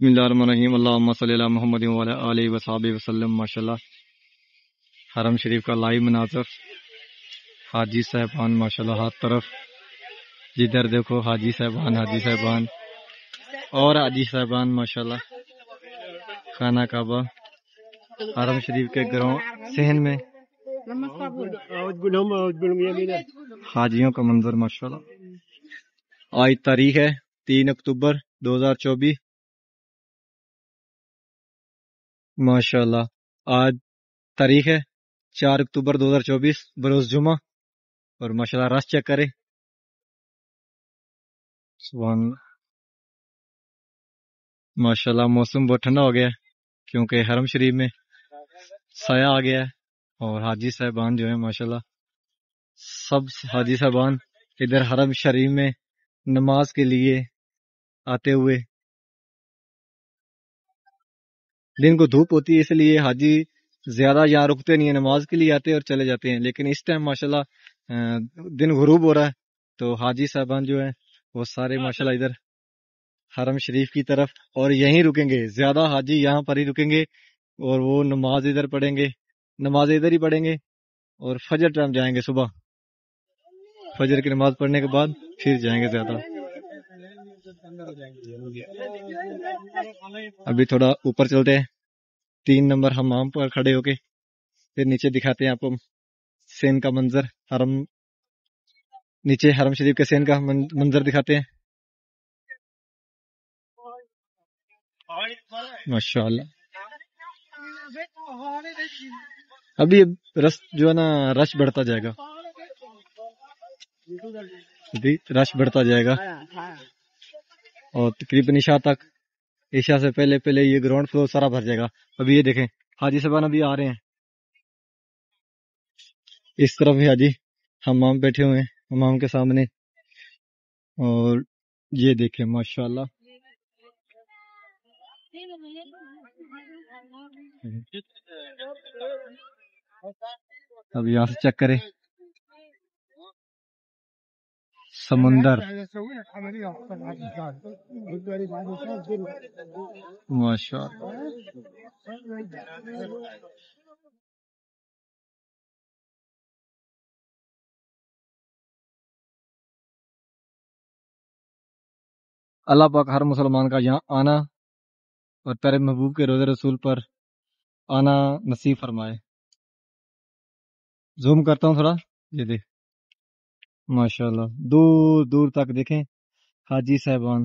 بسم اللہ الرحمن الرحیم اللہم صلی علی محمد وعلی آلہ وصحبہ وسلم۔ ماشاءاللہ حرم شریف کا لائیو مناظر، حاجی صاحبان ماشاءاللہ ہر طرف، جدھر دیکھو حاجی صاحبان اور حاجی صاحبان ماشاءاللہ۔ خانہ کعبہ حرم شریف کے گراؤنڈ صحن میں حاجیوں کا منظر ماشاءاللہ۔ آج تاریخ ہے 3 اکتوبر 2024 ماشاءاللہ۔ آج تاریخ ہے 4 اکتوبر 2024 بروز جمعہ، اور ماشاءاللہ رش چیک کرے، سبحان اللہ۔ ماشاءاللہ موسم بہت ٹھنڈا ہو گیا ہے کیونکہ حرم شریف میں سایہ آ گیا ہے، اور حاجی صاحبان جو ہیں ماشاءاللہ سب حاجی صاحبان ادھر حرم شریف میں نماز کے لیے آتے ہوئے، دن کو دھوپ ہوتی ہے اس لیے حاجی زیادہ یہاں رکتے نہیں ہیں، نماز کے لیے آتے اور چلے جاتے ہیں، لیکن اس ٹائم ماشاءاللہ دن غروب ہو رہا ہے تو حاجی صاحبان جو ہیں وہ سارے ماشاءاللہ ادھر حرم شریف کی طرف، اور یہیں رکیں گے، زیادہ حاجی یہاں پر ہی رکیں گے، اور وہ نماز ادھر پڑھیں گے، نماز ادھر ہی پڑھیں گے، اور فجر ٹائم جائیں گے، صبح فجر کی نماز پڑھنے کے بعد پھر جائیں گے زیادہ۔ ابھی تھوڑا اوپر چلتے ہیں، 3 نمبر حمام پر کھڑے ہو کے پھر نیچے دکھاتے ہیں آپ کو سین کا منظر، حرم نیچے حرم شریف کے سین کا منظر دکھاتے ہیں ماشاءاللہ۔ ابھی رش جو ہے نا رش بڑھتا جائے گا، ابھی رش بڑھتا جائے گا، اور تقریباً عشاء تک، عشاء سے پہلے پہلے یہ گراؤنڈ فلور سارا بھر جائے گا۔ ابھی یہ دیکھیں حاجی صاحبان ابھی آ رہے ہیں، اس طرف بھی حاجی حمام بیٹھے ہوئے ہیں حمام کے سامنے، اور یہ دیکھیں ماشاءاللہ۔ اب یہاں سے چیک کریں سمندر ماشاءاللہ۔ اللہ پاک ہر مسلمان کا یہاں آنا اور پیارے محبوب کے روزے رسول پر آنا نصیب فرمائے۔ زوم کرتا ہوں تھوڑا، یہ دیکھ ماشاءاللہ دور دور تک دیکھیں حاجی صاحبان۔